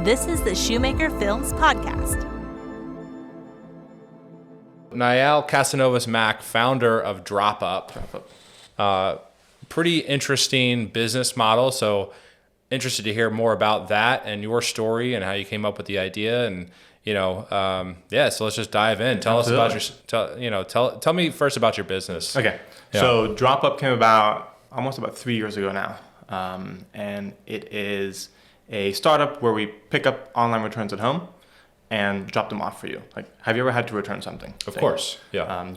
This is the Shoemaker Films podcast. Naial Casanovas Mack, founder of DropUpp. Pretty interesting business model. So interested to hear more about that and your story and how you came up with the idea. And, so let's just dive in. Tell Absolutely. us about tell me first about your business. Okay. Yeah. So DropUpp came about almost 3 years ago now. And it is a startup where we pick up online returns at home and drop them off for you. Like, have you ever had to return something? Of course. Yeah.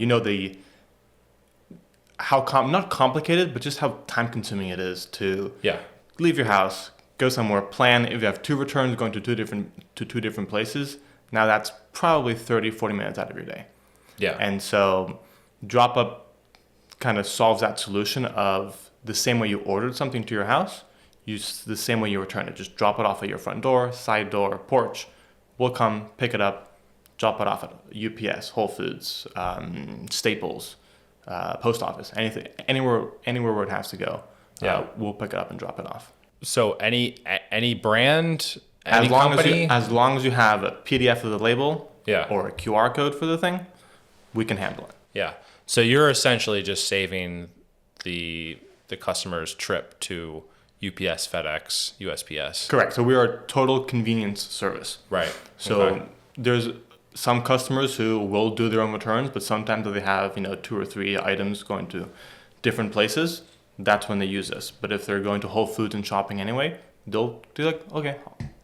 Not complicated, but just how time consuming it is to Yeah. leave your house, go somewhere, plan. If you have two returns going to two different places, now that's probably 30, 40 minutes out of your day. Yeah. And so DropUpp kind of solves that solution of the same way you ordered something to your house, use the same way you return it. Just drop it off at your front door, side door, porch. We'll come, pick it up, drop it off at UPS, Whole Foods, Staples, post office, anything, anywhere where it has to go. Yeah. We'll pick it up and drop it off. So any brand, any As long company? as you have a PDF of the label, Yeah. or a QR code for the thing, we can handle it. Yeah. So you're essentially just saving the customer's trip to UPS, FedEx, USPS. Correct. So we are a total convenience service. Right. So Okay. there's some customers who will do their own returns, but sometimes they have 2 or 3 items going to different places. That's when they use us. But if they're going to Whole Foods and shopping anyway, they'll do okay,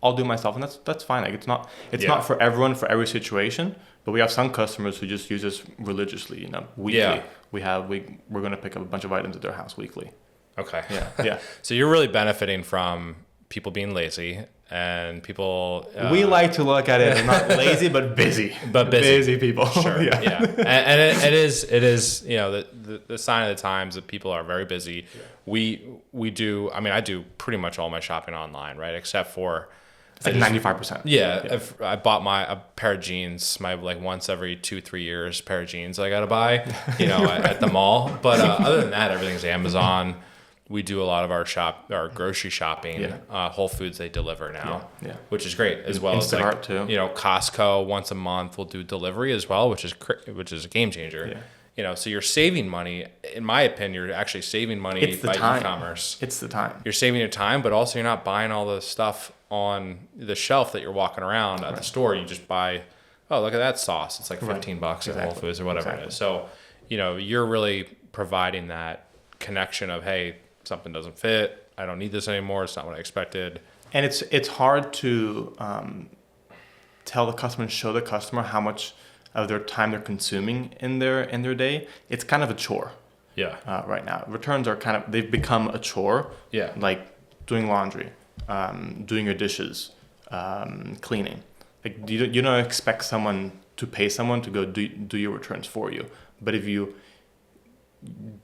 I'll do it myself, and that's fine. Like, it's not for everyone for every situation. But we have some customers who just use us religiously. Weekly. Yeah. We're going to pick up a bunch of items at their house weekly. Okay. Yeah. So you're really benefiting from people being lazy and people. We like to look at it as not lazy, but busy. But busy. Busy people. Sure. Yeah. Yeah. And it is the sign of the times that people are very busy. Yeah. We do. I mean, I do pretty much all my shopping online, right? Except for. It's like 95%. Yeah. If I bought a pair of jeans, my once every 2-3 years pair of jeans I got to buy, at the mall. But other than that, everything's Amazon. We do a lot of our grocery shopping. Yeah. Whole Foods, they deliver now, Yeah. which is great, as well as Instacart too. Costco once a month will do delivery as well, which is a game changer. Yeah. So you're saving money. In my opinion, you're actually saving money by e-commerce. It's the time. You're saving your time, but also you're not buying all the stuff on the shelf that you're walking around at the store. You just buy, oh, look at that sauce. It's like $15 at Whole Foods or whatever it is. So, you're really providing that connection of, hey, something doesn't fit. I don't need this anymore. It's not what I expected. And it's hard to tell the customer and show the customer how much of their time they're consuming in their day. It's kind of a chore. Yeah. Right now, returns are they've become a chore. Yeah. Like doing laundry, doing your dishes, cleaning. Like you don't expect someone to pay someone to go do your returns for you. But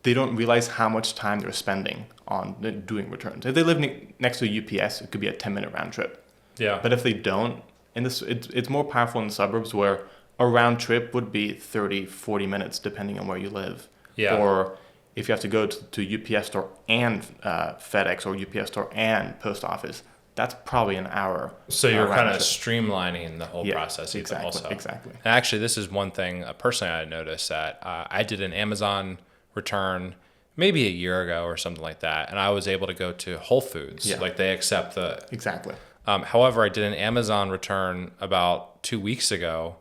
they don't realize how much time they're spending on doing returns. If they live next to a UPS, it could be a 10-minute round trip. Yeah. But if they don't, and it's more powerful in the suburbs where a round trip would be 30, 40 minutes depending on where you live. Yeah. Or if you have to go to UPS store and FedEx or UPS store and post office, that's probably an hour. So you're kind of trip. streamlining the whole process. Exactly. Also. Exactly. And actually, this is one thing personally I noticed that I did an Amazon return maybe a year ago or something like that, and I was able to go to Whole Foods. Yeah. Like, they accept the. Exactly. However, I did an Amazon return about 2 weeks ago,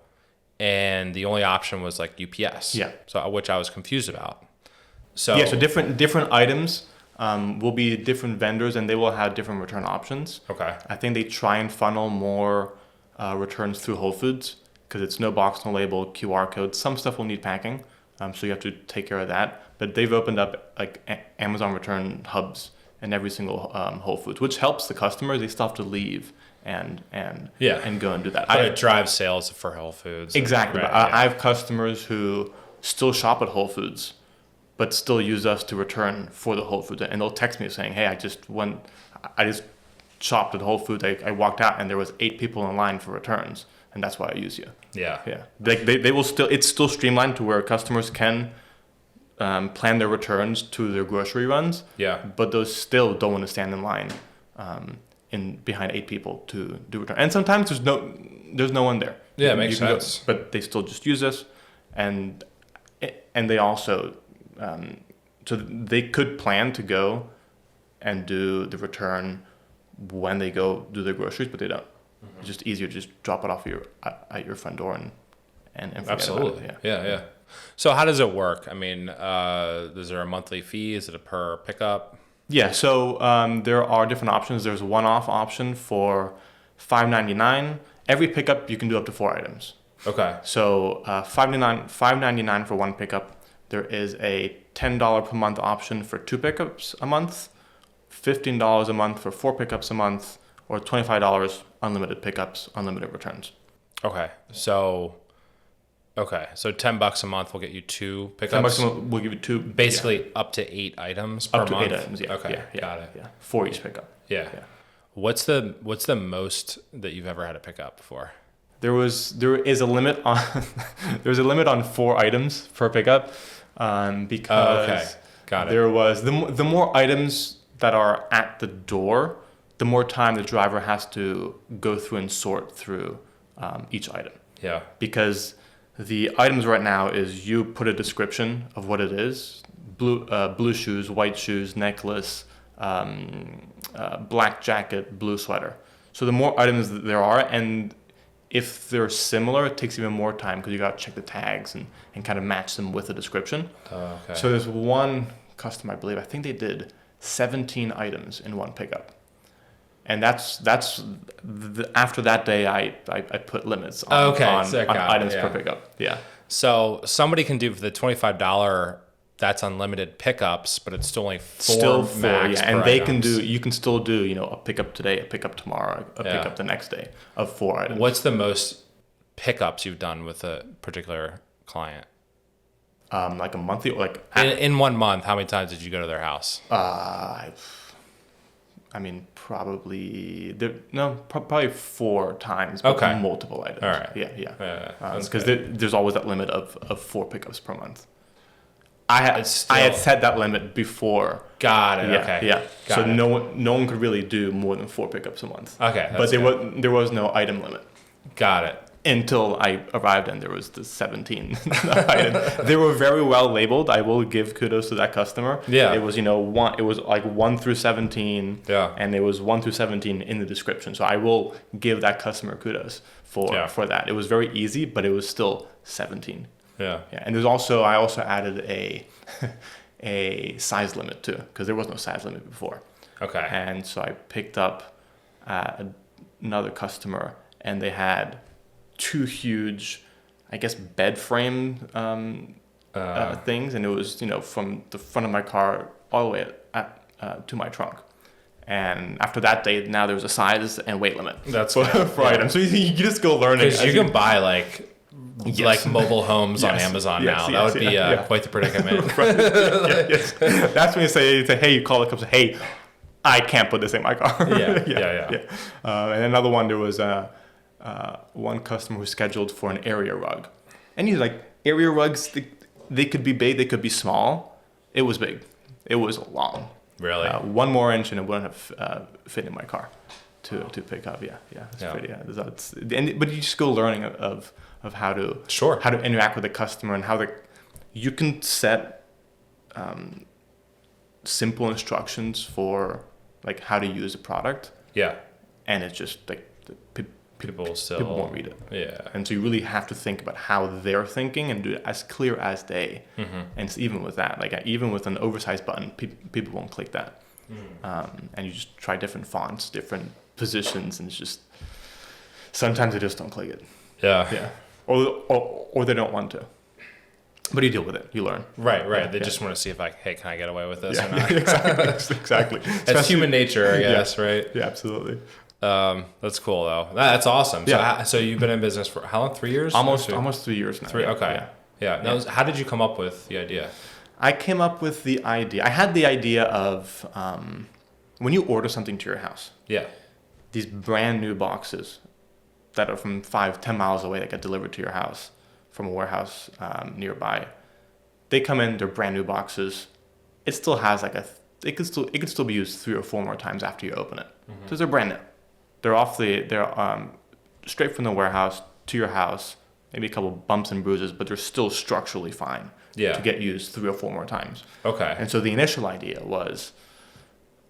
and the only option was like UPS. Yeah. So which I was confused about. So different items will be different vendors, and they will have different return options. Okay. I think they try and funnel more returns through Whole Foods because it's no box, no label, QR code. Some stuff will need packing, so you have to take care of that. But they've opened up like Amazon return hubs in every single Whole Foods, which helps the customers. They still have to leave and go and do that. But it drives sales for Whole Foods. Exactly. Right, But I have customers who still shop at Whole Foods, but still use us to return for the Whole Foods. And they'll text me saying, hey, I just shopped at Whole Foods. I walked out and there was 8 people in line for returns. And that's why I use you. Yeah. Yeah. They will still, it's still streamlined to where customers can plan their returns to their grocery runs. Yeah. But those still don't want to stand in line behind 8 people to do return. And sometimes there's no one there. Yeah, it makes sense. But they still just use us, and they also so they could plan to go and do the return when they go do their groceries, but they don't. Mm-hmm. It's just easier to just drop it off at your front door and forget absolutely. About it. Yeah. So how does it work? I mean, is there a monthly fee? Is it a per pickup? Yeah, so there are different options. There's a one-off option for $5.99. Every pickup you can do up to 4 items. Okay. So $5.99 for one pickup. There is a $10 per month option for 2 pickups a month, $15 a month for 4 pickups a month, or $25 unlimited pickups, unlimited returns. Okay. So $10 a month will get you 2 pickups. $10 a month will give you 2. Basically up to 8 items per month. Up to 8 items. Yeah. Okay. Yeah, got it. Yeah. For each pickup. Yeah. What's the most that you've ever had to pick up before? There is a limit on there's a limit on 4 items per pickup, because got it. There was the more items that are at the door, the more time the driver has to go through and sort through each item. Yeah. Because the items right now is you put a description of what it is: blue shoes, white shoes, necklace, black jacket, blue sweater. So the more items that there are, and if they're similar, it takes even more time because you got to check the tags and kind of match them with the description. Okay. So there's one customer, I think they did 17 items in one pickup. And after that day, I put limits on items per pickup. Yeah. So somebody can do for the $25, that's unlimited pickups, but it's still only 4 max. Yeah. And you can still do, a pickup today, a pickup tomorrow, a pickup the next day of 4 items. What's the most pickups you've done with a particular client? Like a monthly, like in 1 month, how many times did you go to their house? Probably 4 times, but multiple items. All right. Yeah. Because there's always that limit of 4 pickups per month. I had set that limit before. Got it. Yeah, okay. Yeah. Got so it. no one could really do more than 4 pickups a month. Okay. But there was no item limit. Got it. Until I arrived and there was the 17 items. They were very well labeled. I will give kudos to that customer. Yeah. It was, it was like 1 through 17. Yeah. And it was 1 through 17 in the description. So I will give that customer kudos for that. It was very easy, but it was still 17. Yeah. And I also added a size limit too, because there was no size limit before. Okay. And so I picked up another customer, and they had 2 huge, I guess, bed frame things, and it was from the front of my car all the way to my trunk. And after that day, now there's a size and weight limit. That's for items. So you just go learning. Because you can buy like mobile homes on Amazon now. That would be quite the predicament. Yes. That's when you say, hey, you call the company, say, hey, I can't put this in my car. Yeah. And another one, there was one customer who scheduled for an area rug. And he's like, area rugs, they could be big, they could be small. It was big. It was long. Really? 1 more inch and it wouldn't have fit in my car to pick up. It's pretty. But you just go learning of how to interact with the customer and how you can set simple instructions for like how to use a product. Yeah. And it's just like people won't read it. Yeah. And so you really have to think about how they're thinking and do it as clear as day. Mm-hmm. And it's even with that, like even with an oversized button, people won't click that. And you just try different fonts, different positions, and it's just sometimes they just don't click it. Yeah. Or they don't want to. But you deal with it. You learn. Right. They just want to see if can I get away with this or not? Exactly. It's human nature, I guess, right? Yeah, absolutely. That's cool though. That's awesome. So you've been in business for how long? 3 years? Almost 3 years now. 3. Okay. Yeah. Now, how did you come up with the idea? I came up with the idea. I had the idea of when you order something to your house. Yeah. These brand new boxes that are from 5-10 miles away that get delivered to your house from a warehouse nearby. They come in, they're brand new boxes. It still has like a it could still be used 3 or 4 more times after you open it. Because they're brand new. They're straight from the warehouse to your house. Maybe a couple bumps and bruises, but they're still structurally fine to get used 3 or 4 more times. Okay. And so the initial idea was,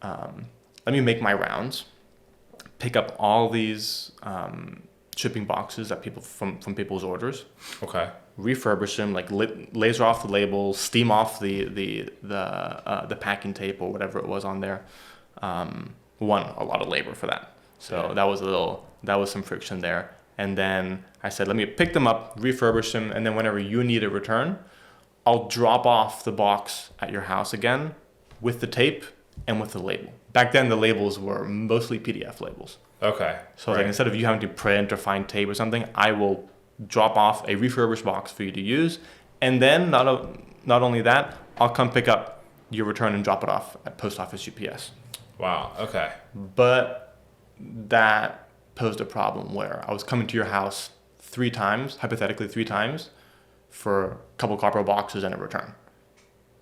let me make my rounds, pick up all these shipping boxes that people from people's orders. Okay. Refurbish them, like laser off the labels, steam off the packing tape or whatever it was on there. A lot of labor for that. So that was some friction there. And then I said, let me pick them up, refurbish them, and then whenever you need a return, I'll drop off the box at your house again with the tape and with the label. Back then, the labels were mostly PDF labels. Okay. So like instead of you having to print or find tape or something, I will drop off a refurbished box for you to use. And then not only that, I'll come pick up your return and drop it off at post office UPS. Wow. Okay. But that posed a problem where I was coming to your house 3 times, hypothetically 3 times, for a couple cardboard boxes and a return.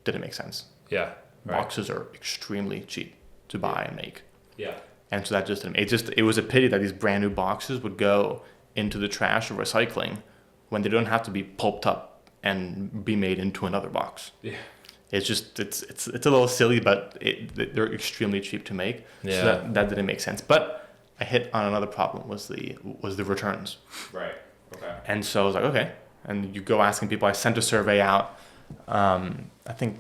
Didn't make sense. Yeah. Right. Boxes are extremely cheap to buy and make. Yeah. And so that it was a pity that these brand new boxes would go into the trash or recycling when they don't have to be pulped up and be made into another box. Yeah. It's just it's a little silly, but they're extremely cheap to make. Yeah. So that didn't make sense. But I hit on another problem was the returns. Right. Okay. And so I was like, okay. And you go asking people. I sent a survey out. I think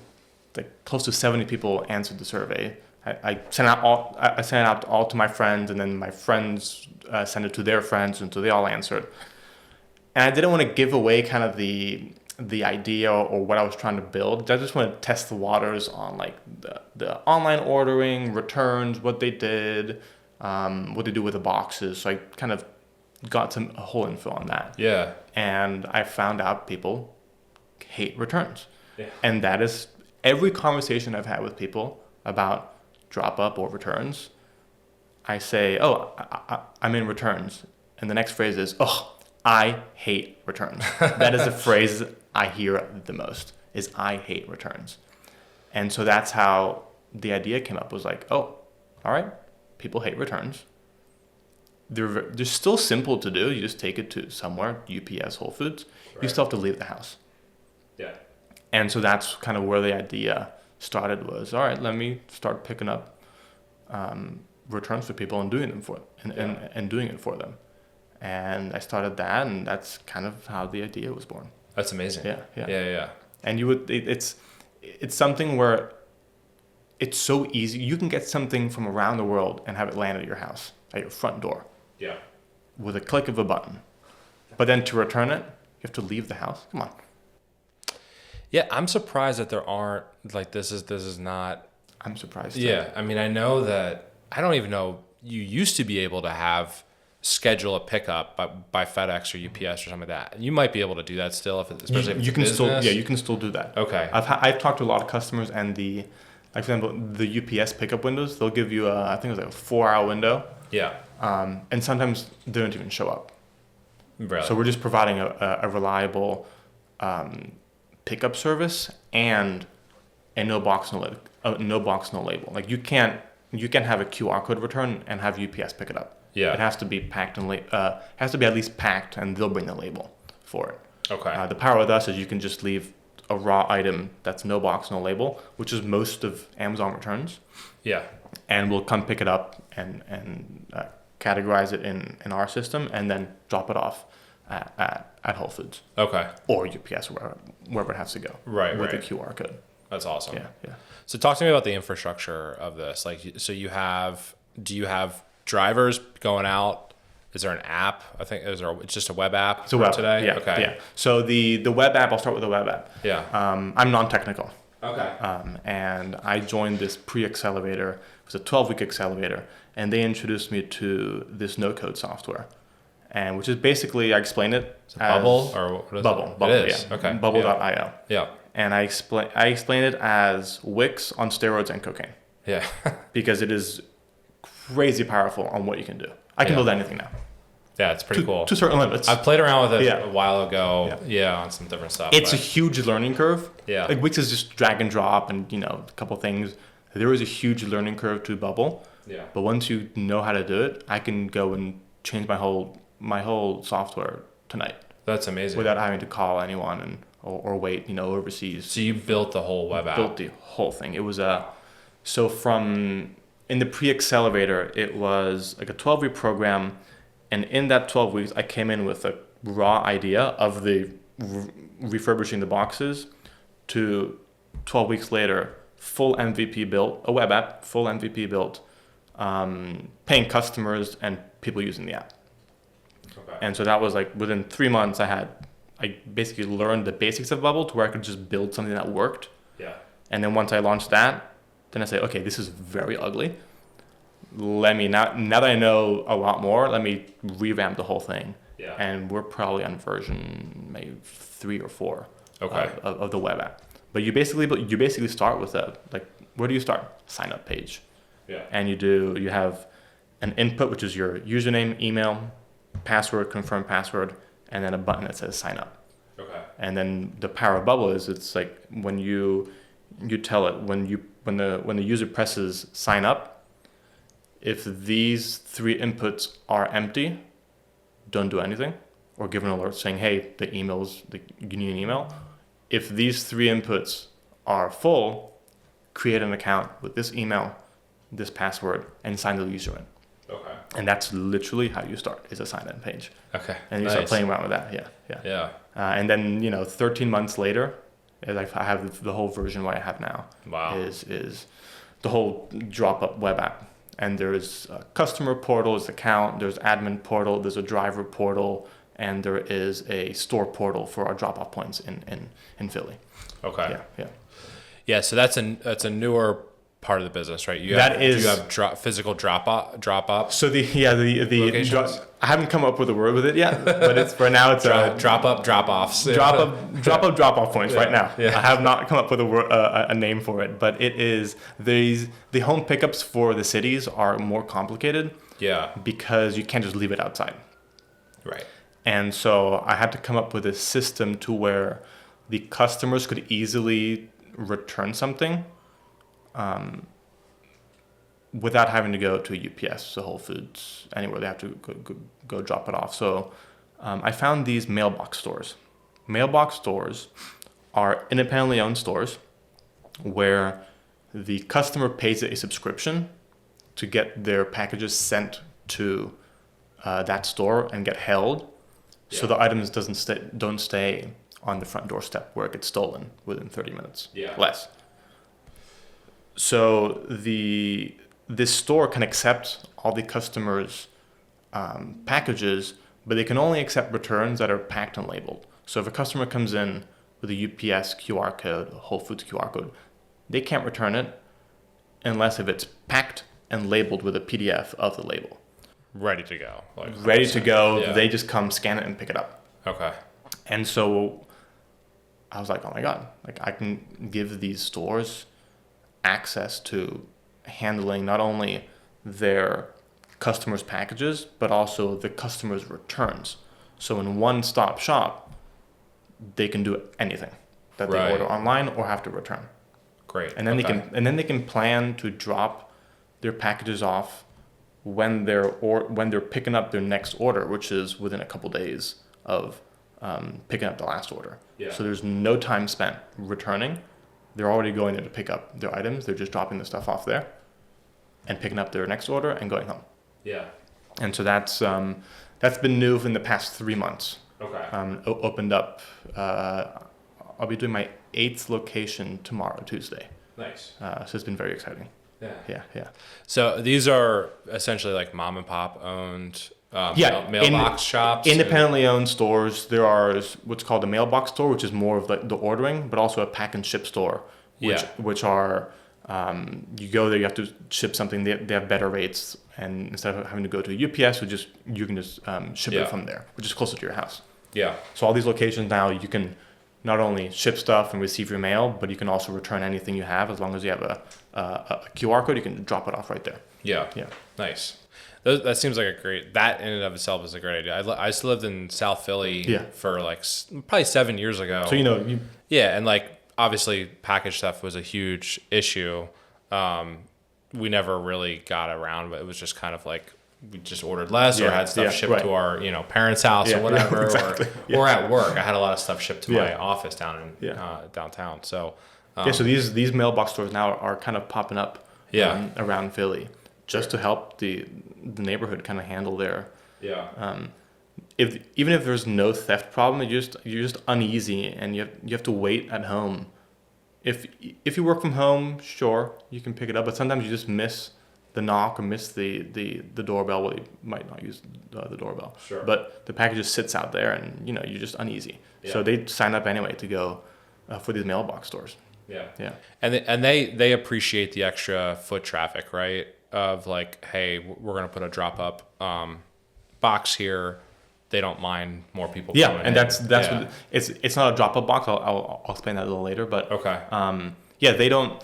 like close to 70 people answered the survey. I sent it out all to my friends, and then my friends sent it to their friends, and so they all answered. And I didn't want to give away kind of the idea or what I was trying to build. I just wanted to test the waters on like the online ordering, returns, what they did, what they do with the boxes. So I kind of got a whole info on that. Yeah. And I found out people hate returns. Yeah. And that is every conversation I've had with people about DropUpp or returns. I say, I'm in returns. And the next phrase is, I hate returns. That is the phrase I hear the most, is I hate returns. And so that's how the idea came up, was like, all right, people hate returns. They're still simple to do. You just take it to somewhere, UPS, Whole Foods. Right. You still have to leave the house. Yeah. And so that's kind of where the idea started, was, all right, let me start picking up returns for people and doing them and doing it for them. And I started that, and that's kind of how the idea was born. That's amazing. Yeah. And it's something where it's so easy. You can get something from around the world and have it land at your house, at your front door. Yeah. With a click of a button. But then to return it, you have to leave the house. Come on. Yeah, I'm surprised that there aren't, like, this is not. I'm surprised too. Yeah, I mean, I know that, I don't even know, you used to be able to schedule a pickup by FedEx or UPS or something like that. You might be able to do that still, especially if it's business. You can still do that. Okay. I've talked to a lot of customers, and like for example, the UPS pickup windows, they'll give you I think it was like a 4-hour window. Yeah. And sometimes they don't even show up. Really? So we're just providing a reliable pickup service and a no box no label. Like you can't have a QR code return and have UPS pick it up. Yeah. It has to be packed and has to be at least packed, and they'll bring the label for it. Okay. The power with us is you can just leave a raw item that's no box no label, which is most of Amazon returns. Yeah. And we'll come pick it up and categorize it in our system, and then drop it off at Whole Foods. Okay. Or UPS, wherever it has to go. Right. With the QR code. That's awesome. Yeah. So talk to me about the infrastructure of this. Like, so do you have drivers going out? Is there an app? I think it's just a web app. It's a web today. Yeah. Okay. Yeah. So the web app. I'll start with the web app. Yeah. I'm non-technical. Okay. And I joined this pre-accelerator. It was a 12-week accelerator, and they introduced me to this no-code software, and which is basically, I explain it as Bubble, or what is Bubble. It? Bubble. It is. Yeah. Okay. Bubble.io. Yeah. And I explain it as Wix on steroids and cocaine. Yeah. Because it is crazy powerful on what you can do. I can build anything now. Yeah, it's pretty cool. To certain limits. I played around with it a while ago. Yeah, on some different stuff. It's a huge learning curve. Yeah. Like Wix is just drag and drop and, a couple things. There was a huge learning curve to Bubble. Yeah. But once you know how to do it, I can go and change my whole software tonight. That's amazing. Without having to call anyone or wait, overseas. So you built the whole web app. Built the whole thing. It was so from in the pre-accelerator, it was like a 12-week program, and in that 12 weeks, I came in with a raw idea of the refurbishing the boxes to 12 weeks later, full MVP built, a web app, full MVP built, paying customers and people using the app. Okay. And so that was like within 3 months, I basically learned the basics of Bubble to where I could just build something that worked. Yeah. And then once I launched that, then I say, okay, this is very ugly. Let me now that I know a lot more, let me revamp the whole thing. Yeah. And we're probably on version maybe 3 or 4 Okay. of the web app. But you basically start with where do you start? Sign up page. Yeah. And you have an input, which is your username, email, password, confirm password, and then a button that says sign up. Okay. And then the power of Bubble is it's like when you tell it when the user presses sign up, if these 3 inputs are empty, don't do anything, or give an alert saying, hey, you need an email. If these 3 inputs are full, create an account with this email, this password, and sign the user in. Okay. And that's literally how you start, is a sign-in page. Okay. And you start playing around with that, yeah. Yeah. And then 13 months later, I have the whole version what I have now. Wow. Is the whole DropUpp web app. And there's a customer portal, there's account, there's admin portal, there's a driver portal, and there is a store portal for our drop-off points in Philly. Okay. Yeah. Yeah. So that's a newer part of the business, right? You have physical drop up. So locations? I haven't come up with a word with it yet, but it's for now it's drop up drop offs. drop off points right now. Yeah. I have not come up with a name for it, but it is the home pickups for the cities are more complicated. Yeah. Because you can't just leave it outside. Right. And so I had to come up with a system to where the customers could easily return something without having to go to a UPS, to Whole Foods, anywhere. They have to go drop it off. So I found these mailbox stores. Mailbox stores are independently owned stores where the customer pays a subscription to get their packages sent to that store and get held. Yeah. So the items don't stay on the front doorstep where it gets stolen within 30 minutes. Yeah. Less. So this store can accept all the customers' packages, but they can only accept returns that are packed and labeled. So if a customer comes in with a UPS QR code, a Whole Foods QR code, they can't return it unless if it's packed and labeled with a PDF of the label. Ready to go. Ready to go. Yeah. They just come scan it and pick it up. Okay. And so I was like, oh my God, I can give these stores access to handling not only their customers' packages, but also the customers' returns. So in one-stop shop, they can do anything that they order online or have to return. Great. And then they can plan to drop their packages off when they're picking up their next order, which is within a couple days of picking up the last order. Yeah. So there's no time spent returning. They're already going there to pick up their items. They're just dropping the stuff off there and picking up their next order and going home. Yeah. And so that's been new in the past 3 months. Okay. Opened up. I'll be doing my 8th location tomorrow, Tuesday. Nice. So it's been very exciting. Yeah. So these are essentially like mom and pop owned mailbox shops? Independently owned stores. There are what's called a mailbox store, which is more of the ordering, but also a pack and ship store, which are you go there, you have to ship something. They have better rates, and instead of having to go to a UPS, you can just ship it from there, which is closer to your house. Yeah. So all these locations now, you can not only ship stuff and receive your mail, but you can also return anything you have as long as you have a QR code. You can drop it off right there. Yeah. Nice. That seems like that in and of itself is a great idea. I used to live in South Philly for like probably 7 years ago. So and like obviously package theft was a huge issue. we never really got around, but it was just kind of like we just ordered less or had stuff shipped to our, parents' house or whatever, exactly. or at work. I had a lot of stuff shipped to my office down in downtown. So so these mailbox stores now are kind of popping up around Philly just to help the neighborhood kind of handle their even if there's no theft problem, you're just uneasy and you have to wait at home. If you work from home, sure, you can pick it up, but sometimes you just miss the knock or miss the doorbell. Well, you might not use the doorbell, sure, but the package just sits out there, and you're just uneasy. Yeah. So they sign up anyway to go for these mailbox stores. Yeah. And they appreciate the extra foot traffic, right? Of like, hey, we're gonna put a DropUpp box here. They don't mind more people. Yeah, and that's what it's not a DropUpp box. I'll explain that a little later. But okay. They don't.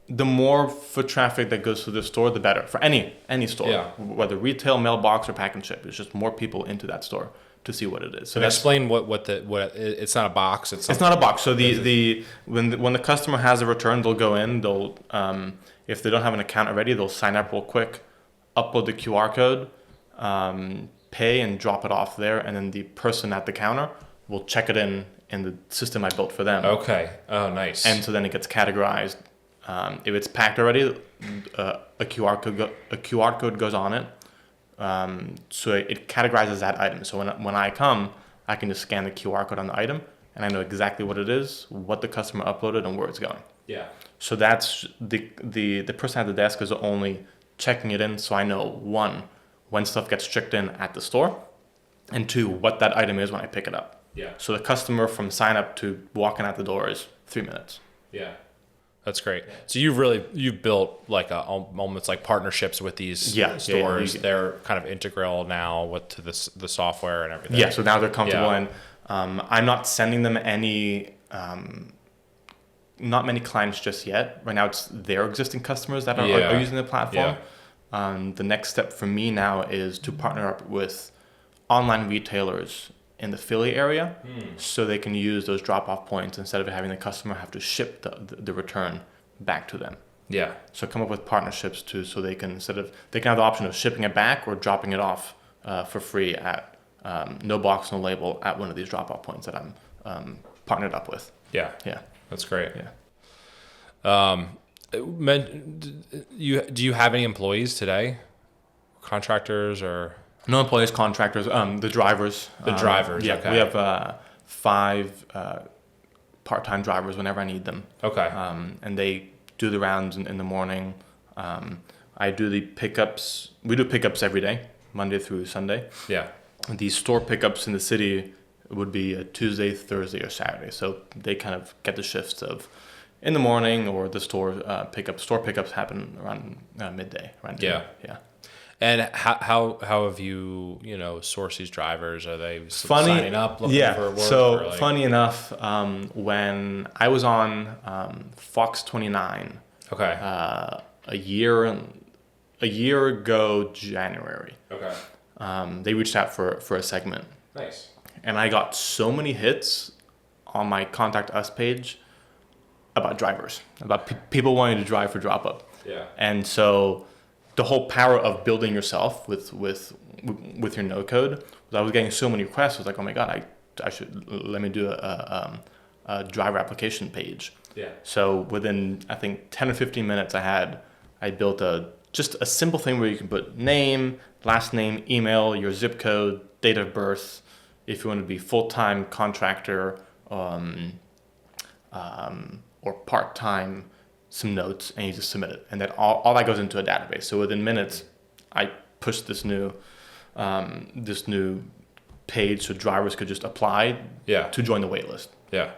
The more foot traffic that goes through the store, the better for any store, whether retail, mailbox, or pack and ship. It's just more people into that store to see what it is. So explain what it's not a box. It's not a box. So when the customer has a return, they'll go in. They'll if they don't have an account already, they'll sign up real quick, upload the QR code, pay and drop it off there, and then the person at the counter will check it in the system I built for them. Okay. Oh, nice. And so then it gets categorized. If it's packed already, a QR code goes on it. So it categorizes that item. So when I come, I can just scan the QR code on the item, and I know exactly what it is, what the customer uploaded, and where it's going. Yeah. So that's the person at the desk is only checking it in, so I know, one, when stuff gets checked in at the store, and two, what that item is when I pick it up. Yeah. So the customer from sign up to walking out the door is 3 minutes. Yeah. That's great. So you've built like almost like partnerships with these stores. They're kind of integral now to the software and everything. Yeah. So now they're comfortable, and I'm not sending them not many clients just yet. Right now, it's their existing customers that are using the platform. Yeah. The next step for me now is to partner up with online retailers in the Philly area, so they can use those drop-off points instead of having the customer have to ship the return back to them. Yeah. So come up with partnerships so they can have the option of shipping it back or dropping it off for free at no box, no label at one of these drop-off points that I'm partnered up with. Yeah. Yeah. That's great. Yeah. Do you have any employees today? Contractors or? No employees, contractors, the drivers. Yeah, okay. We have 5 part-time drivers whenever I need them. Okay. And they do the rounds in the morning. I do the pickups. We do pickups every day, Monday through Sunday. Yeah. The store pickups in the city would be a Tuesday, Thursday, or Saturday. So they kind of get the shifts of in the morning, or the store pickups. Store pickups happen around midday. Around noon. Yeah. And how have you sourced these drivers? Are they signing up looking for work? So funny enough, when I was on Fox 29, a year ago January, they reached out for a segment. Nice. And I got so many hits on my Contact Us page about drivers, about people wanting to drive for DropUpp. Yeah. And so the whole power of building yourself with your no code, I was getting so many requests. I was like, oh my God, I should let me do a driver application page. Yeah. So within, I think, 10 or 15 minutes, I built just a simple thing where you can put name, last name, email, your zip code, date of birth, if you want to be full-time contractor or part-time, some notes, and you just submit it, and then all that goes into a database. So within minutes, I pushed this new page so drivers could just apply to join the wait list. Yeah.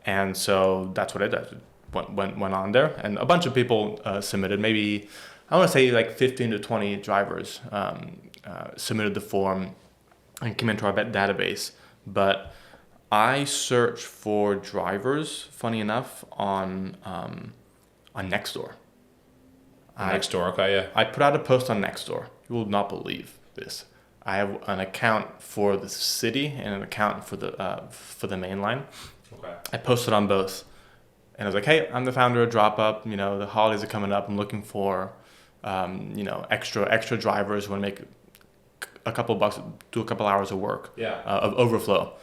And so that's what I did. Went on there, and a bunch of people submitted. Maybe I want to say like 15 to 20 drivers submitted the form and came into our database. But I searched for drivers, funny enough, on Nextdoor. Nextdoor, okay, yeah. I put out a post on Nextdoor. You will not believe this. I have an account for the city and an account for the main line. Okay. I posted on both, And I was like, hey, I'm the founder of DropUpp. You know, the holidays are coming up. I'm looking for, you know, extra drivers who want to make a couple bucks, do a couple hours of work, of overflow.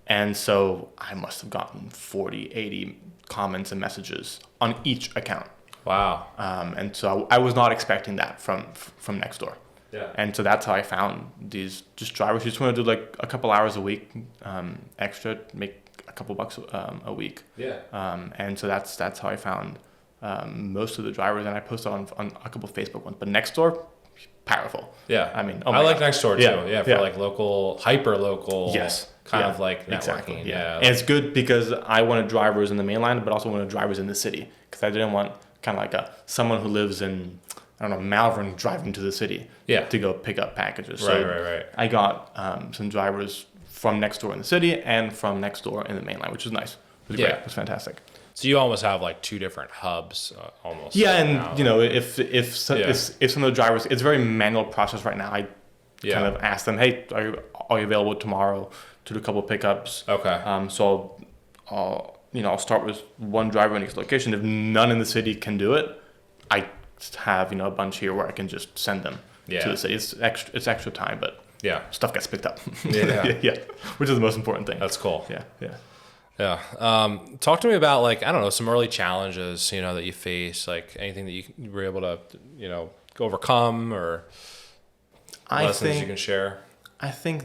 And so I must have gotten 40, 80 comments and messages on each account. Wow. And so I was not expecting that from Nextdoor. Yeah. And so that's how I found these just drivers who just want to do like a couple hours a week extra, make a couple bucks a week. Yeah. And so that's how I found most of the drivers, and I posted on a couple of Facebook ones. But Nextdoor, powerful. Yeah. I mean, I like Nextdoor too. Yeah. For like local, hyper local. Yes. Kind of like networking. Exactly. Yeah. And it's good because I wanted drivers in the mainland, but also wanted drivers in the city, because I didn't want kind of like someone who lives in, I don't know, Malvern driving to the city to go pick up packages. So Right. I got some drivers from Nextdoor in the city and from Nextdoor in the mainland, which was nice. It was great. It was fantastic. So you almost have like two different hubs almost. Yeah, and now. You know, if some of the drivers, it's a very manual process right now. I kind of ask them, hey, are you available tomorrow to do a couple of pickups? Okay. So I'll start with one driver in each location. If none in the city can do it, I have a bunch here where I can just send them to the city. It's extra time, but stuff gets picked up. Yeah, which is the most important thing. That's cool. Yeah. Talk to me about, like, I don't know, some early challenges that you face, like anything that you were able to overcome, or lessons you can share. I think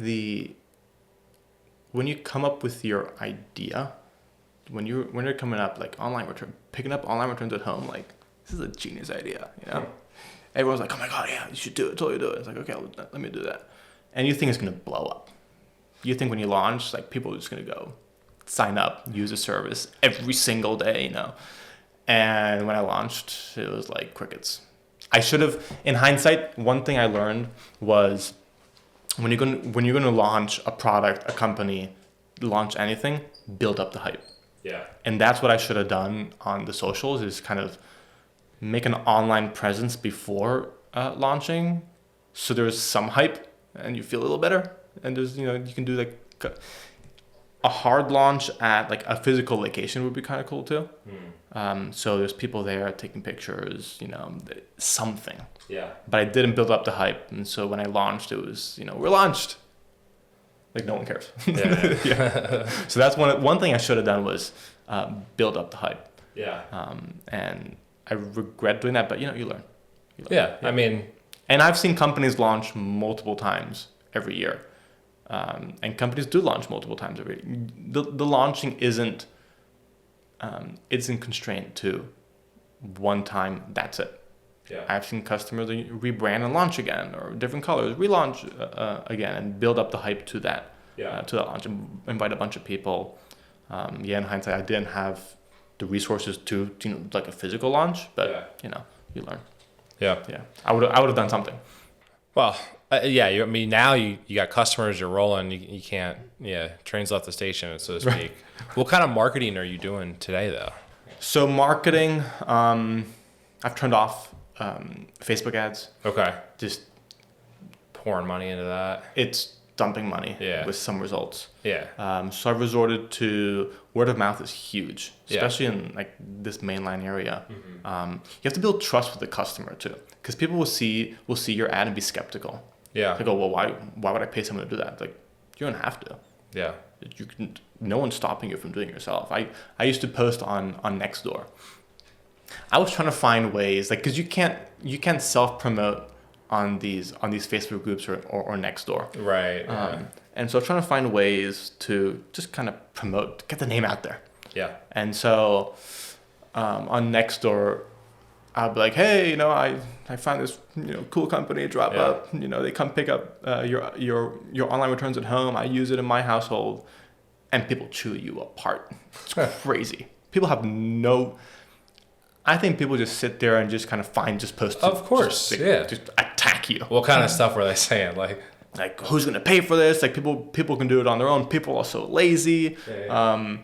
when you come up with your idea, when you're coming up like picking up online returns at home, like, this is a genius idea, Everyone's like, oh my God, yeah, you should do it, totally do it. It's like, okay, let me do that. And you think it's going to blow up. You think when you launch, like, people are just going to go sign up, use the service every single day, And when I launched, it was like crickets. I should have, in hindsight, one thing I learned was when you're going to launch a product, a company, launch anything, build up the hype. Yeah. And that's what I should have done on the socials, is kind of make an online presence before launching, so there's some hype and you feel a little better. And there's, you can do like a hard launch at like a physical location would be kind of cool too. So there's people there taking pictures, something. Yeah. But I didn't build up the hype, and so when I launched, it was, we're launched. Like, no one cares. Yeah. So that's one thing I should have done was build up the hype. Yeah. And I regret doing that, but you learn. Yeah. I mean, and I've seen companies launch multiple times every year. And companies do launch multiple times every year. The launching isn't constrained to one time, that's it. Yeah. I've seen customers rebrand and launch again, or different colors, relaunch again, and build up the hype to that, to that launch, and invite a bunch of people. In hindsight, I didn't have the resources to like a physical launch, but you learn. Yeah. I would have done something. Well, now you got customers, you're rolling, you can't, trains left the station, so to speak. Right. What kind of marketing are you doing today, though? So marketing, I've turned off Facebook ads. Okay. Just pouring money into that. It's dumping money with some results. Yeah. So I've resorted to word of mouth is huge, especially in like this mainline area. Mm-hmm. You have to build trust with the customer too, because people will see your ad and be skeptical. Yeah. They go, well, why would I pay someone to do that? Like, you don't have to. Yeah. No one's stopping you from doing it yourself. I used to post on Nextdoor. I was trying to find ways, like, because you can't self promote on these Facebook groups or Nextdoor. Right. Yeah. And so I was trying to find ways to just kind of promote, get the name out there. Yeah. And so on Nextdoor, I'll be like, hey, I found this cool company, DropUpp. Yeah. They come pick up your online returns at home. I use it in my household, and people chew you apart. It's crazy. People have I think people just sit there and just kind of find posts. Of course, just attack you. What kind of stuff were they saying? Like who's gonna pay for this? Like people can do it on their own. People are so lazy. Yeah.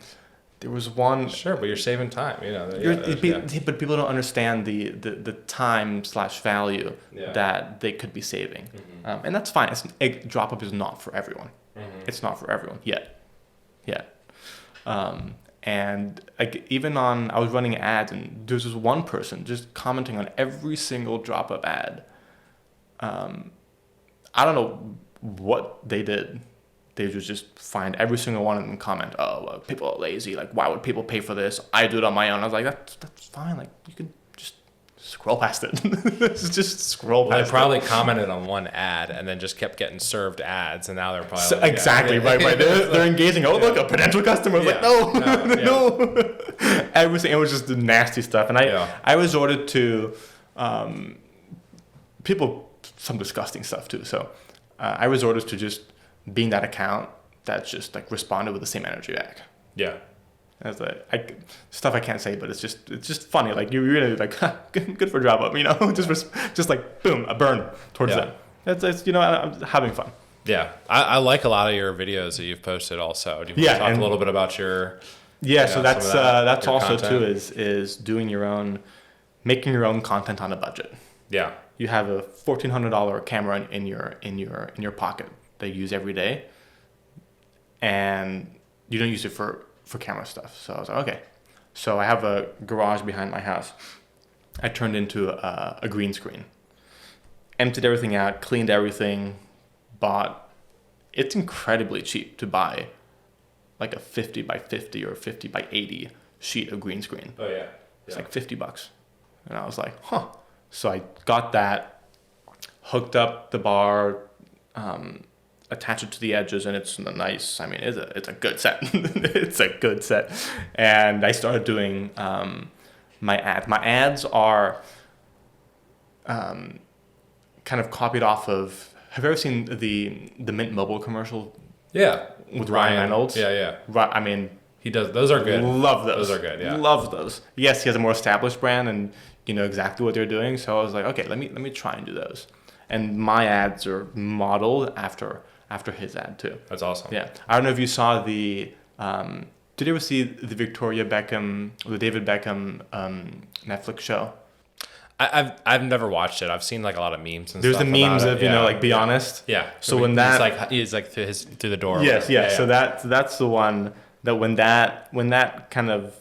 There was one. Sure, but you're saving time. But people don't understand the time / value that they could be saving, and that's fine. DropUpp is not for everyone. Mm-hmm. It's not for everyone yet. And like even I was running ads, and there's this one person just commenting on every single DropUpp ad. I don't know what they did. They would just find every single one of them comment, oh, well, people are lazy. Like, why would people pay for this? I do it on my own. I was like, that's fine. Like, you can just scroll past it. Just scroll past it. They probably commented on one ad and then just kept getting served ads, and now they're probably So, exactly, right. They're engaging. Oh, look, a potential customer. Like, no. Everything. It was just the nasty stuff. And I resorted to people, some disgusting stuff too. So I resorted to just being that account that just like responded with the same energy back. Yeah. That's like stuff I can't say, but it's just funny. Like you really like good for DropUpp, you know, just like boom, a burn towards them. It's I'm having fun. Yeah, I like a lot of your videos that you've posted. Also, do you want to talk a little bit about your? Yeah, so that's also content too is doing making your own content on a budget. Yeah, you have a $1,400 camera in your pocket that you use every day, and you don't use it for camera stuff. So I was like, okay. So I have a garage behind my house. I turned into a green screen, emptied everything out, cleaned everything, bought. It's incredibly cheap to buy like a 50 by 50 or 50 by 80 sheet of green screen. Oh yeah. It's like $50. And I was like, huh. So I got that, hooked up the bar, attach it to the edges, and it's nice. I mean, it's a good set. It's a good set. And I started doing my ads. My ads are kind of copied off of. Have you ever seen the Mint Mobile commercial? Yeah, with Ryan Reynolds. Yeah. I mean, he does. Those are good. Love those. Those are good. Yeah, love those. Yes, he has a more established brand, and you know exactly what they're doing. So I was like, okay, let me try and do those. And my ads are modeled after his ad too. That's awesome. Yeah, I don't know if you saw the. Did you ever see the Victoria Beckham, the David Beckham Netflix show? I've never watched it. I've seen like a lot of memes and There's stuff. There's the memes about of you know like be honest. Yeah. So when that he's like through the door. Yes, yeah. So that's the one that when that kind of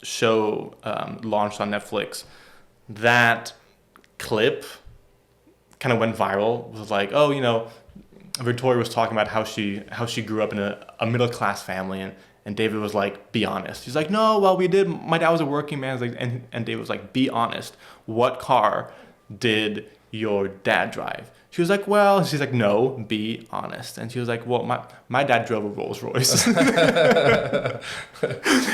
show launched on Netflix, that clip kind of went viral. It was like, oh, you know, Victoria was talking about how she grew up in a middle class family, and David was like, be honest. He's like, no, well, we did. My dad was a working man. Like, and David was like, be honest. What car did your dad drive? She was like, well, she's like, no, be honest. And she was like, well, my dad drove a Rolls Royce.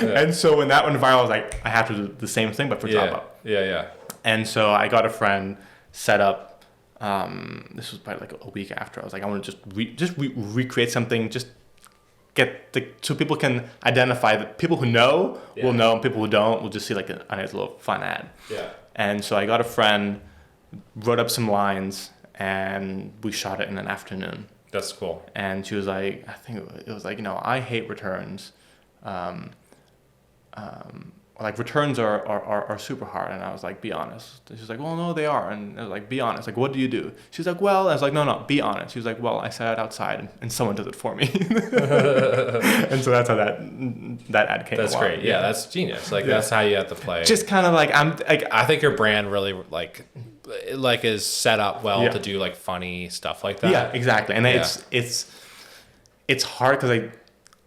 And so when that went viral, I was like, I have to do the same thing, but for DropUpp. Yeah. And so I got a friend set up. This was probably like a week after. I was like, I want to just recreate something, just so people can identify that people who know will know, and people who don't will just see like a nice little fun ad. Yeah. And so I got a friend, wrote up some lines, and we shot it in an afternoon. That's cool. And she was like, I think it was like, you know, I hate returns. Like returns are super hard. And I was like, be honest. And she's like, well, no, they are. And I was like, be honest. Like, what do you do? She's like, well, I was like, no, be honest. She was like, well, I sat it outside and someone does it for me. And so that's how that ad came. That's great. Yeah, that's genius. Like that's how you have to play. Just kind of like I think your brand really like is set up well to do like funny stuff like that. Yeah, exactly. And it's hard because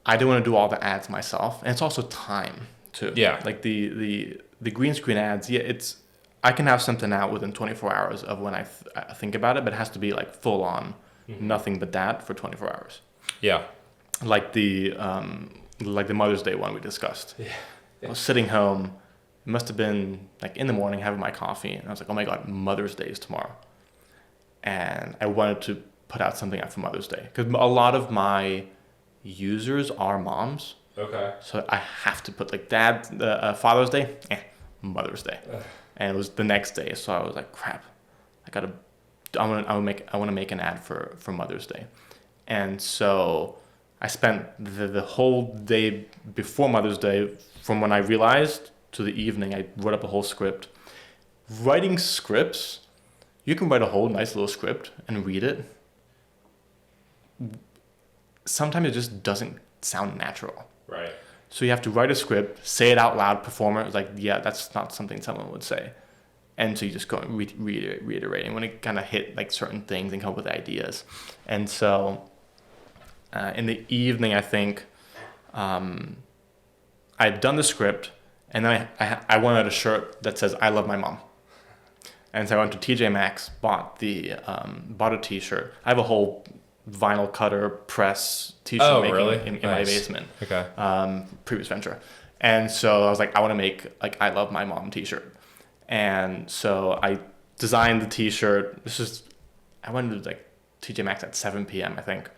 I don't want to do all the ads myself, and it's also time too. Yeah, like the green screen ads. Yeah, I can have something out within 24 hours of when I think about it, but it has to be like full on, nothing but that for 24 hours. Yeah, like the Mother's Day one we discussed. Yeah. I was sitting home. It must have been like in the morning having my coffee, and I was like, oh my God, Mother's Day is tomorrow. And I wanted to put out something out for Mother's Day because a lot of my users are moms. Okay. So I have to put like Father's Day, Mother's Day. And it was the next day. So I was like, crap, I want to make an ad for Mother's Day. And so I spent the whole day before Mother's Day, from when I realized to the evening, I wrote up a whole script. Writing scripts, you can write a whole nice little script and read it. Sometimes it just doesn't sound natural. Right. So you have to write a script, say it out loud, perform it. It's like, yeah, that's not something someone would say. And so you just go and reiterating when it kind of hit like certain things and come up with ideas. And so in the evening, I think I'd done the script, and then I wanted a shirt that says "I love my mom." And so I went to TJ Maxx, bought a T-shirt. I have a whole vinyl cutter press T-shirt making in my basement. Okay. Previous venture. And so I was like, I want to make like "I love my mom" T-shirt. And so I designed the T-shirt. I went to like TJ Maxx at 7 p.m. I think.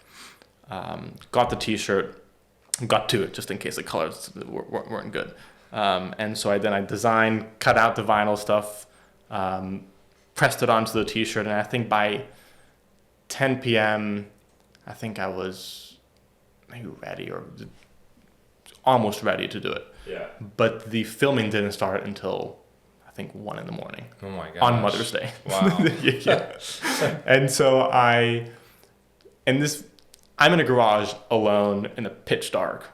Got the T-shirt, got to it just in case the colors weren't good. And so I designed, cut out the vinyl stuff, pressed it onto the T-shirt, and I think by 10 p.m. I think I was maybe ready or almost ready to do it. Yeah. But the filming didn't start until I think 1 a.m. Oh my gosh. On Mother's Day. Wow. Yeah. And so I'm in a garage alone in the pitch dark.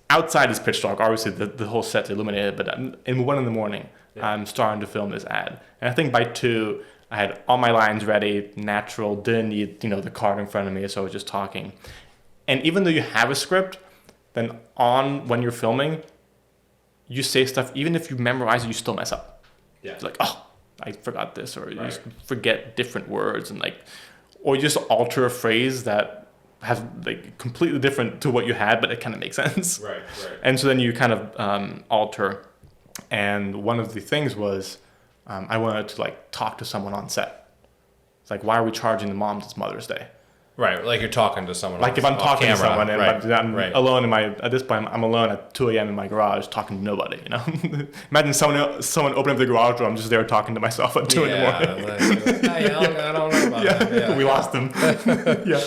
Outside is pitch dark. Obviously, the whole set's illuminated, but in 1 a.m, I'm starting to film this ad. And I think by 2, I had all my lines ready, natural, didn't need, the card in front of me, so I was just talking. And even though you have a script, then when you're filming, you say stuff, even if you memorize it, you still mess up. Yeah. It's like, oh, I forgot this, or you just forget different words, and or you just alter a phrase that has like completely different to what you had, but it kind of makes sense. Right. And so then you kind of alter. And one of the things was I wanted to like talk to someone on set. It's like, why are we charging the moms? It's Mother's Day. Right, like you're talking to someone. Like if I'm talking to someone and I'm alone at this point, I'm alone at 2 a.m. in my garage talking to nobody, Imagine someone opening up the garage door, I'm just there talking to myself at 2 in the morning. I don't know about that. Yeah. We lost them. Yeah.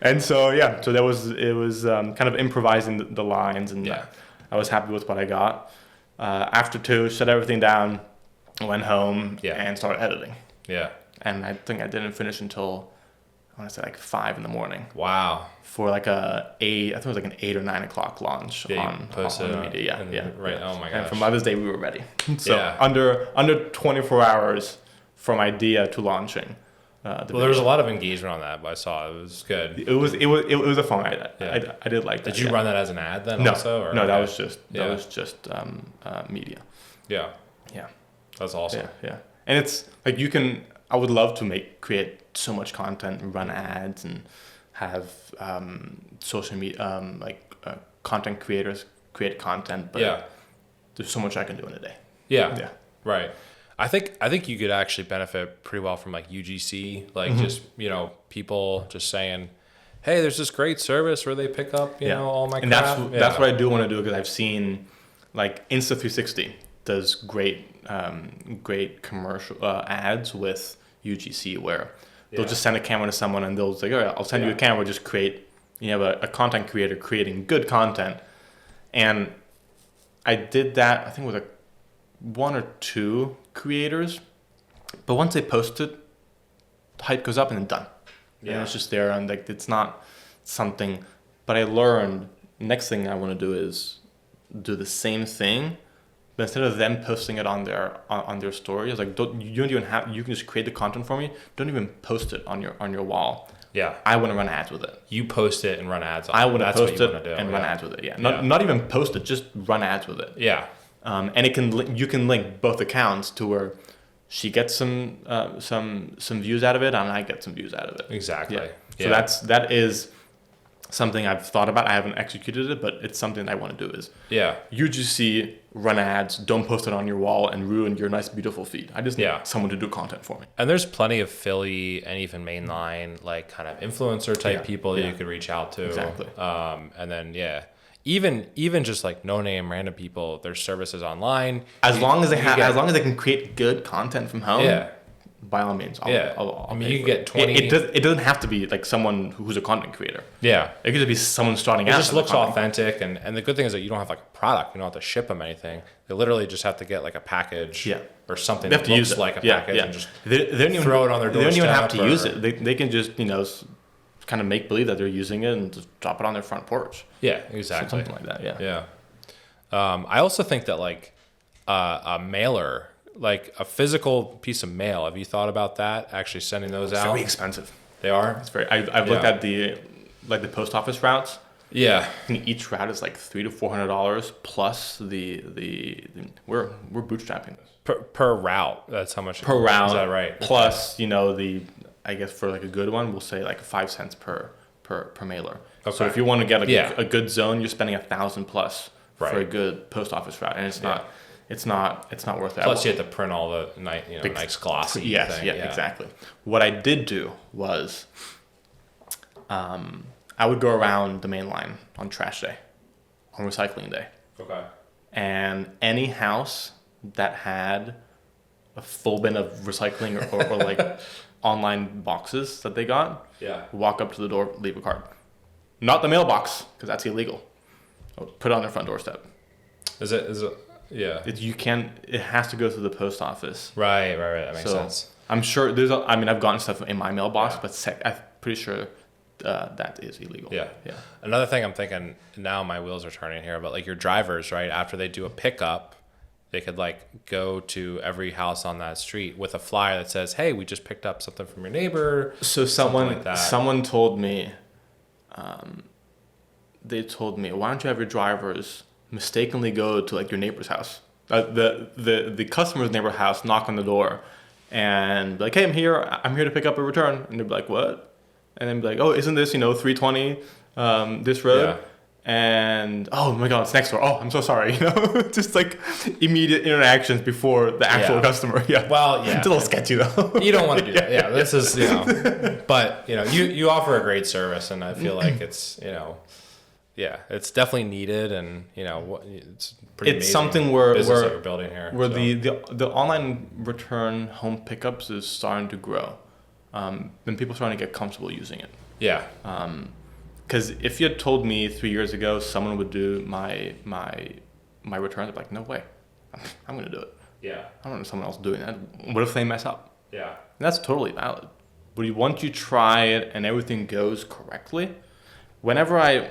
And so, so it was kind of improvising the lines, and I was happy with what I got. After 2, shut everything down, went home and started editing. Yeah. And I think I didn't finish until I want to say like 5 in the morning. Wow. For like I think it was like an 8 or 9 o'clock launch on the media. Yeah. Right. Oh my gosh. And for Mother's Day, we were ready. So under 24 hours from idea to launching. There was a lot of engagement on that, but I saw it was good. It was a fun idea. I did like that. Did you run that as an ad then? No, also? Or? No, that was just media. Yeah. Yeah. That's awesome. Yeah. And it's like I would love to create so much content, run ads, and have social media content creators create content. But there's so much I can do in a day. Yeah. Right. I think you could actually benefit pretty well from like UGC, like just people just saying, hey, there's this great service where they pick up all my crap. And that's what I do want to do, because I've seen like Insta360 does great commercial ads with UGC, where they'll just send a camera to someone and they'll say, all right, I'll send you a camera, just create, a content creator creating good content. And I did that, I think with 1 or 2 creators, but once they post it, the hype goes up and then done. And it's just there, and like it's not something. But I learned next thing I want to do is do the same thing, but instead of them posting it on their story, I was like, you can just create the content for me. Don't even post it on your wall. Yeah, I want to run ads with it. You post it and run ads on it. I want to post it and run ads with it. Yeah, not even post it, just run ads with it. Yeah. And you can link both accounts to where she gets some views out of it, and I get some views out of it. Exactly. Yeah. So that is something I've thought about. I haven't executed it, but it's something I want to do. Is UGC, run ads, don't post it on your wall and ruin your nice beautiful feed. I just need someone to do content for me. And there's plenty of Philly and even mainline like kind of influencer type people that you could reach out to. Exactly. And then even just like no name random people, there's services online. As long as they can create good content from home. Yeah. By all means, I'll you can get 20. It doesn't have to be like someone who's a content creator. Yeah, it could just be someone starting out. It just looks authentic, and the good thing is that you don't have like a product. You don't have to ship them anything. They literally just have to get like a package or something that looks like a package and just they don't even throw it on their doorstep. They don't even have to use it. They can just kind of make believe that they're using it and just drop it on their front porch. Yeah, exactly. Something like that. Yeah. I also think that like a mailer, like a physical piece of mail. Have you thought about that? Actually sending those out? Very expensive. They are. It's very. I've looked at the post office routes. Yeah. And each route is like $300 to $400 plus the we're bootstrapping this. Per route. That's how much. Per route. Is that right? Plus, I guess for like a good one, we'll say like 5 cents per mailer. Okay. So if you want to get a good zone, you're spending $1,000 plus for a good post office route, and it's not worth it. Plus, you have to print all the nice glossy thing. Yeah, exactly. What I did do was, I would go around the main line on trash day, on recycling day. Okay. And any house that had a full bin of recycling or like online boxes that they got, walk up to the door, leave a card. Not the mailbox, because that's illegal. Put it on their front doorstep. Is it? Yeah. It has to go through the post office. Right. That makes sense. I'm sure I've gotten stuff in my mailbox, but I'm pretty sure that is illegal. Yeah. Another thing I'm thinking now, my wheels are turning here, but like your drivers, right? After they do a pickup, they could like go to every house on that street with a flyer that says, "Hey, we just picked up something from your neighbor." So someone told me, they told me, why don't you have your drivers mistakenly go to like your neighbor's house, the customer's neighbor house, knock on the door, and be like, "Hey, I'm here to pick up a return," and they'd be like, "What?" And then be like, "Oh, isn't this 320 this road?" Yeah. And oh my God, it's next door. Oh, I'm so sorry. Just like immediate interactions before the actual customer. Yeah. Well, yeah. It's a little sketchy though. You don't want to do that. Yeah. This is but you offer a great service, and I feel like it's it's definitely needed, and it's pretty. It's something where business that we're building here. Where the online return home pickups is starting to grow, and people are starting to get comfortable using it. Yeah. Because if you had told me 3 years ago someone would do my returns, I'd be like, no way, I'm going to do it. Yeah. I don't want someone else doing that. What if they mess up? Yeah. And that's totally valid. But once you try it and everything goes correctly, whenever a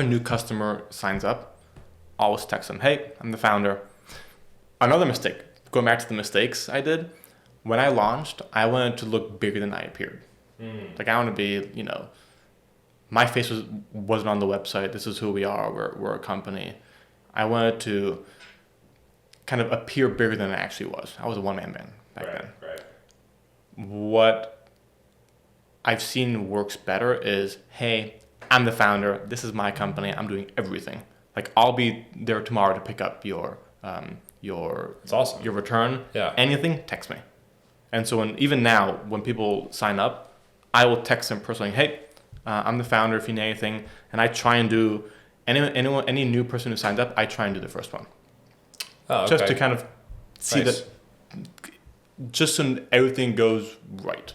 new customer signs up, I always text them, "Hey, I'm the founder." Another mistake, going back to the mistakes I did, when I launched, I wanted to look bigger than I appeared. Like I want to be, my face wasn't on the website. This is who we are. We're a company. I wanted to kind of appear bigger than I actually was. I was a one-man band back then. Right. What I've seen works better is, "Hey, I'm the founder. This is my company. I'm doing everything. Like I'll be there tomorrow to pick up your It's awesome. your return. Yeah. Anything, text me." And so even now, when people sign up, I will text them personally, "Hey, I'm the founder. If you need anything," and I try and do any new person who signs up, I try and do the first one, just to kind of see that, just so everything goes right.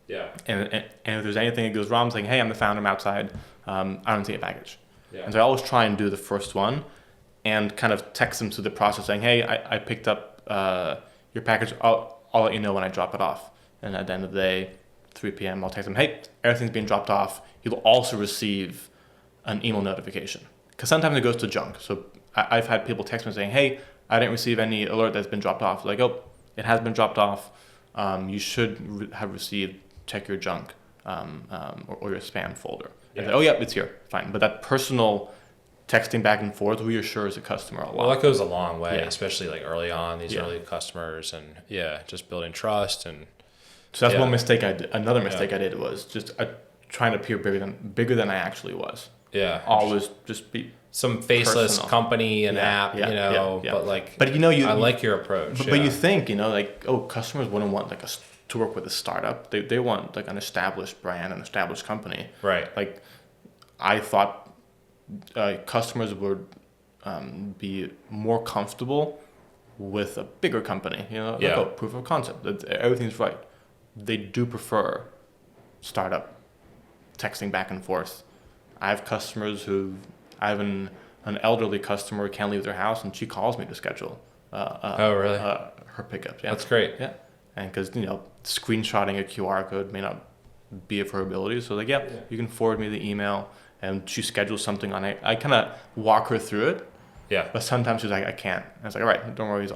Yeah. And if there's anything that goes wrong, I'm saying, "Hey, I'm the founder. I'm outside. I don't see a package." Yeah. And so I always try and do the first one, and kind of text them through the process, saying, "Hey, I picked up your package. I'll let you know when I drop it off." And at the end of the day, 3 p.m., I'll text them, "Hey, everything's being dropped off. You'll also receive an email notification." Because sometimes it goes to junk. So I've had people text me saying, "Hey, I didn't receive any alert that's been dropped off." Like, "Oh, it has been dropped off. You should have received. Check your junk or your spam folder." And say, "Oh, yeah, it's here. Fine." But that personal texting back and forth reassures the customer a lot. Well, that goes a long way, especially like early on, these early customers, and just building trust. And so that's one mistake I did. Another mistake I did was just trying to appear bigger than I actually was. Yeah. Always just be some faceless personal company and app, but like, but I like your approach. But you think, like, oh, customers wouldn't want like to work with a startup. They want like an established brand, an established company. Right. Like I thought customers would be more comfortable with a bigger company, like proof of concept, that everything's right. They do prefer startup texting back and forth. I have customers I have an elderly customer who can't leave their house, and she calls me to schedule her pickup. Yeah. That's great. Yeah. And because, screenshotting a QR code may not be of her ability. So like, you can forward me the email, and she schedules something on it. I kind of walk her through it. Yeah. But sometimes she's like, I can't. And I was like, all right, don't worry,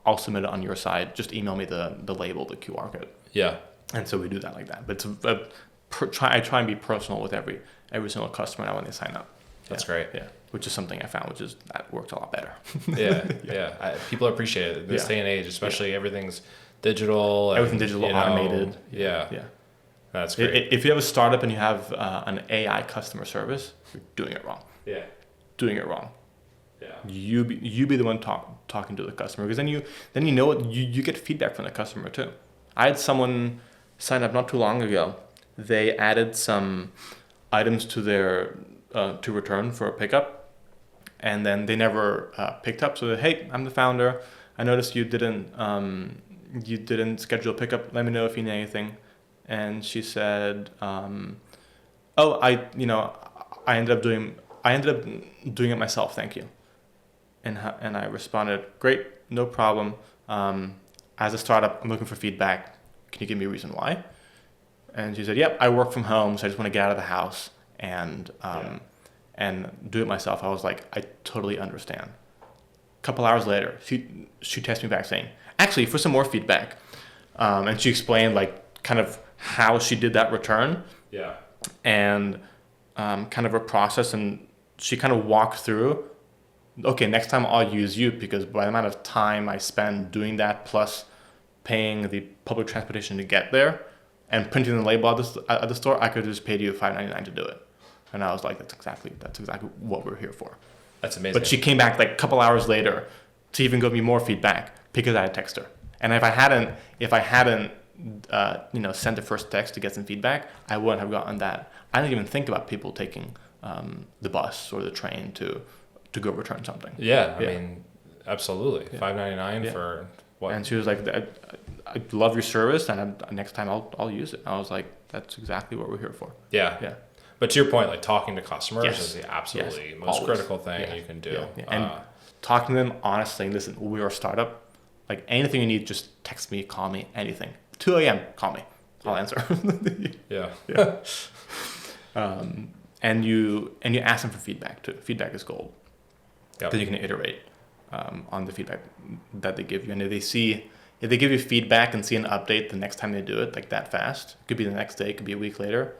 I'll submit it on your side. Just email me the label, the QR code. Yeah. And so we do that like that. But I try and be personal with every single customer now when they sign up. That's great. Yeah. Which is something I found, that works a lot better. People appreciate it in this day and age, especially everything's digital. Everything digital, automated. Yeah. That's great. If you have a startup and you have an AI customer service, you're doing it wrong. Yeah. Doing it wrong. Yeah. You be the one talking to the customer, because then you know what you get feedback from the customer too. I had someone sign up not too long ago. They added some items to their to return for a pickup, and then they never picked up. So hey, I'm the founder. I noticed you didn't schedule a pickup. Let me know if you need anything. And she said, I ended up doing it myself. Thank you. And I responded, great, no problem. As a startup, I'm looking for feedback. Can you give me a reason why? And she said, yep, I work from home, so I just want to get out of the house and do it myself. I was like, I totally understand. A couple hours later, she texted me back saying, actually, for some more feedback. And she explained like kind of how she did that return. Yeah. And kind of her process, and she kind of walked through, okay, next time I'll use you, because by the amount of time I spend doing that plus paying the public transportation to get there and printing the label at the store, I could have just paid you $5.99 to do it. And I was like, that's exactly what we're here for. That's amazing. But she came back like a couple hours later to even give me more feedback because I had texted her. And if I hadn't sent the first text to get some feedback, I wouldn't have gotten that. I didn't even think about people taking the bus or the train to go return something. Yeah, I mean, absolutely. Yeah. $5.99 for what? And she was like, I love your service, and next time I'll use it. I was like, that's exactly what we're here for. Yeah. But to your point, like talking to customers is the absolutely most critical thing you can do. Yeah. And talking to them honestly, listen, we're a startup. Like anything you need, just text me, call me, anything. 2 a.m., call me. I'll answer. Yeah. And you ask them for feedback too. Feedback is gold. Yep. Because you can iterate on the feedback that they give you. And if they give you feedback and see an update the next time they do it, like that fast, it could be the next day, it could be a week later,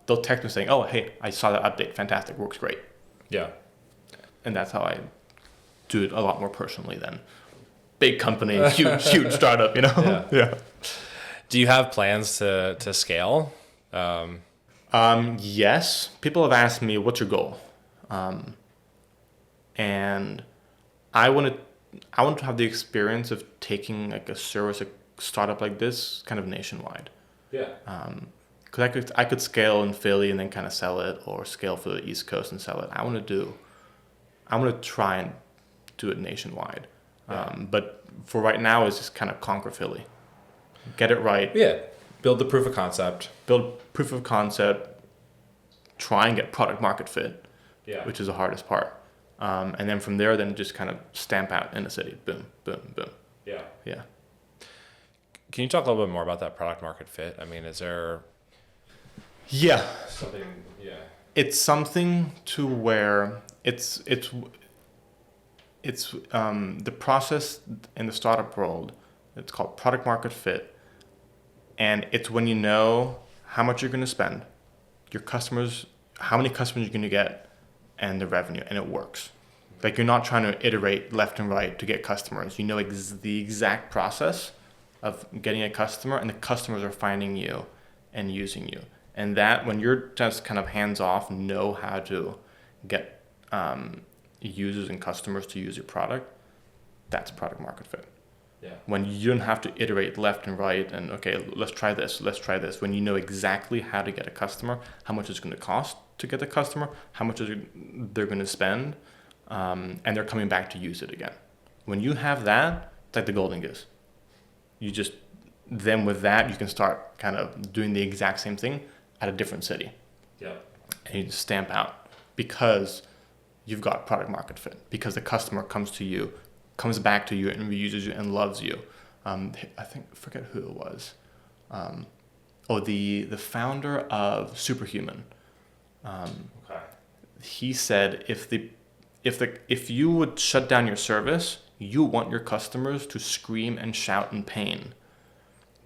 they'll text me saying, oh, hey, I saw that update. Fantastic. Works great. Yeah. And that's how I do it a lot more personally than big company, huge startup, Yeah. Do you have plans to scale? Yes. People have asked me, what's your goal? And I want to have the experience of taking like a service, a startup like this, kind of nationwide. Yeah. Because I could scale in Philly and then kind of sell it, or scale for the East Coast and sell it. I want to try and do it nationwide. Yeah. But for right now, it's just kind of conquer Philly, get it right. Yeah. Build the proof of concept. Try and get product market fit. Yeah. Which is the hardest part. And then from there, then just kind of stamp out in the city. Boom, boom, boom. Yeah. Yeah. Can you talk a little bit more about that product market fit? I mean, is there... Yeah. Something, yeah. It's something to where it's the process in the startup world. It's called product market fit. And it's when you know how much you're going to spend, your customers, how many customers you're going to get, and the revenue, and it works. Like you're not trying to iterate left and right to get customers. You know the exact process of getting a customer, and the customers are finding you and using you. And that when you're just kind of hands off, know how to get users and customers to use your product, that's product market fit. Yeah. When you don't have to iterate left and right and, okay, let's try this. When you know exactly how to get a customer, how much it's going to cost to get the customer, how much they're going to spend, and they're coming back to use it again. When you have that, it's like the golden goose. Then with that, you can start kind of doing the exact same thing at a different city. Yeah. And you just stamp out because you've got product market fit, because the customer comes back to you and reuses you and loves you. I forget who it was. the founder of Superhuman. He said if you would shut down your service, you want your customers to scream and shout in pain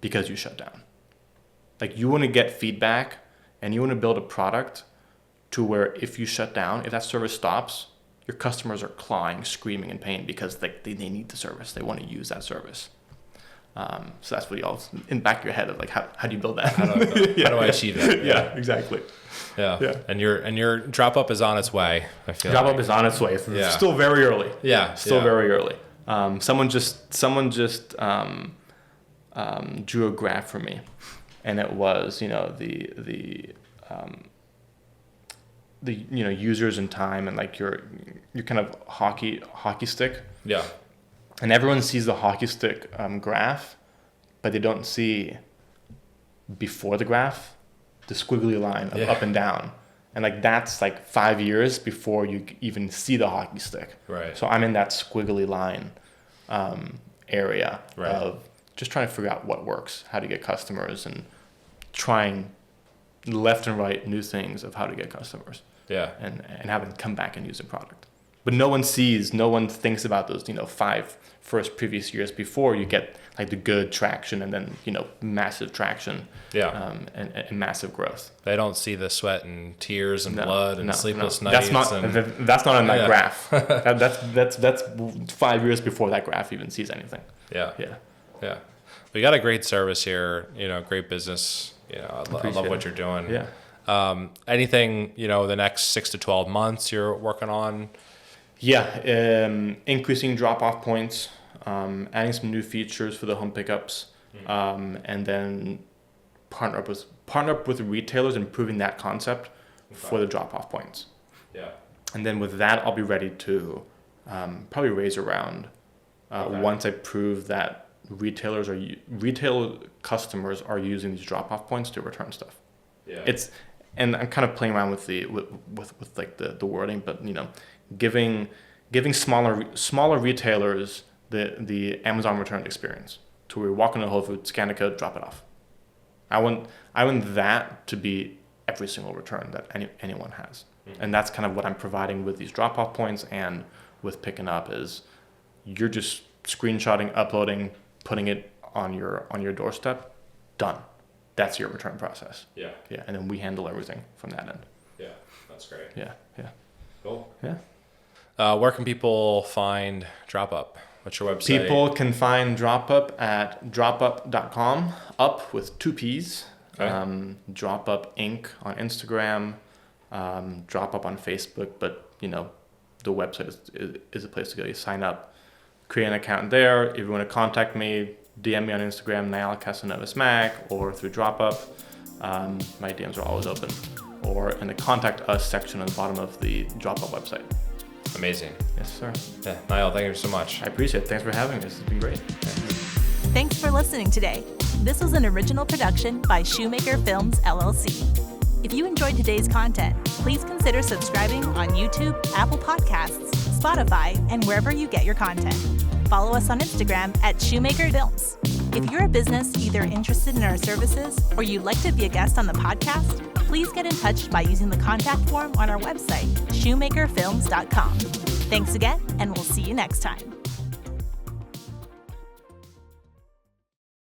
because you shut down. Like, you want to get feedback, and you want to build a product to where if you shut down, if that service stops, your customers are clawing, screaming in pain because they need the service. They want to use that service. So that's what you all in the back of your head of like, how do you build that? How do I achieve that? Yeah, exactly. Yeah. And your DropUpp is on its way. I feel DropUpp is on its way. It's still very early. Very early. Someone just drew a graph for me, and it was the users in time and like your kind of hockey stick. Yeah. And everyone sees the hockey stick graph, but they don't see before the graph the squiggly line of up and down. And like that's like 5 years before you even see the hockey stick. Right. So I'm in that squiggly line area of just trying to figure out what works, how to get customers, and trying left and right new things of how to get customers. Yeah. And have them come back and use the product. But no one thinks about those, 5 first previous years before you get like the good traction and then, massive traction. Yeah. And massive growth. They don't see the sweat and tears and blood and sleepless nights. That's not on that graph. That's 5 years before that graph even sees anything. Yeah. We got a great service here, great business. I love what you're doing. Yeah. Anything, the next 6 to 12 months you're working on? Yeah. Increasing drop-off points, adding some new features for the home pickups, and then partner up with retailers, improving that concept for the drop-off points. Yeah. And then with that, I'll be ready to probably raise a round once I prove that retail customers are using these drop-off points to return stuff. Yeah. And I'm kind of playing around with like the wording, but giving smaller retailers the Amazon return experience, to where you walk into Whole Foods, scan a code, drop it off. I want that to be every single return that anyone has. Mm-hmm. And that's kind of what I'm providing with these drop-off points and with picking up is you're just screenshotting, uploading, putting it on your doorstep, done. That's your return process. Yeah. Yeah. And then we handle everything from that end. Yeah. That's great. Yeah. Cool. Yeah. Where can people find DropUpp? What's your website? People can find DropUpp at dropupp.com, up with 2 P's. Okay. DropUpp Inc. on Instagram, DropUpp on Facebook, but the website is a place to go. You sign up, create an account there. If you want to contact me, DM me on Instagram, Naial Casanovas Mack, or through DropUpp. My DMs are always open. Or in the contact us section on the bottom of the DropUpp website. Amazing. Yes, sir. Yeah, Naial, thank you so much. I appreciate it. Thanks for having me. This has been great. Thanks for listening today. This was an original production by Shoemaker Films, LLC. If you enjoyed today's content, please consider subscribing on YouTube, Apple Podcasts, Spotify, and wherever you get your content. Follow us on Instagram at Shoemaker Films. If you're a business either interested in our services or you'd like to be a guest on the podcast, please get in touch by using the contact form on our website, shoemakerfilms.com. Thanks again, and we'll see you next time.